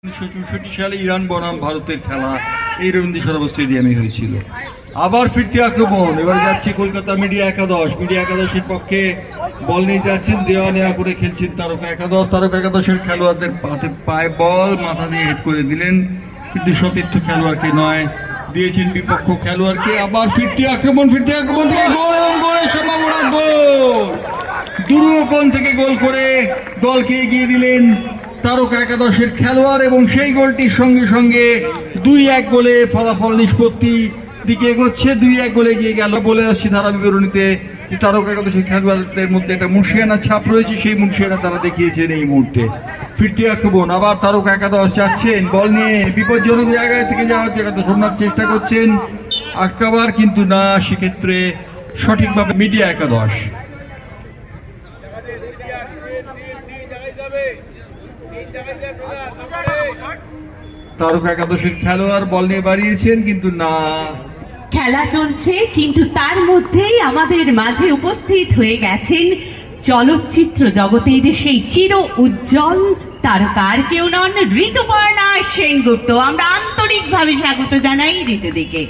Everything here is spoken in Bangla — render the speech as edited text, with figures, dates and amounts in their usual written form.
1964 সালে ইরান বনাম ভারতের খেলা এই রবীন্দ্র সরোবর স্টেডিয়ামে হয়েছিল। আবার ফিরতি আক্রমণ, এবার যাচ্ছে কলকাতা মিডিয়া একাদশের পক্ষে বল নিয়ে যাচ্ছেন, দেওয়া নেওয়া করে খেলছেন তারকা একাদশের খেলোয়াড়দের পায়ে বল মাথা দিয়ে হেড করে দিলেন, কিন্তু সতীর্থ খেলোয়াড়কে নয়, দিয়েছেন বিপক্ষ খেলোয়াড়কে। আবার ফিরতি আক্রমণ দূরকোণ থেকে গোল করে দলকে এগিয়ে দিলেন তারকা একাদশের খেলোয়াড়, এবং সেই গোলটির সঙ্গে সঙ্গে 2-1 গোলে ফলাফল নিষ্পত্তি দিকে এগোচ্ছে। 2-1 গোলে এগিয়ে গেল। বলে আসছি ধারা বিবরণীতে যে তারকা একাদশের খেলোয়াড়দের মধ্যে একটা মুর্শিয়ানা ছাপ রয়েছে, সেই মুর্শিয়ানা তারা দেখিয়েছেন এই মুহূর্তে। ফিরতি আক্রমণ, আবার তারকা একাদশ যাচ্ছেন বল নিয়ে বিপজ্জনক জায়গায় থেকে যাওয়ার জায়গাতে সন্ন্যার চেষ্টা করছেন আটকাবার, কিন্তু না, সেক্ষেত্রে সঠিকভাবে মিডিয়া একাদশ। তারকা একাদশের খেলোয়াড় বল নিয়ে বাড়িয়েছেন, কিন্তু না, খেলা চলছে, কিন্তু তার মধ্যেই আমাদের মাঝে উপস্থিত হয়ে গেছেন চলচ্চিত্র জগতের সেই চির উজ্জ্বল তারকার কেউ নন, ঋতুপর্ণা সেনগুপ্ত। আমরা আন্তরিকভাবে স্বাগত জানাই ঋতুদিকে।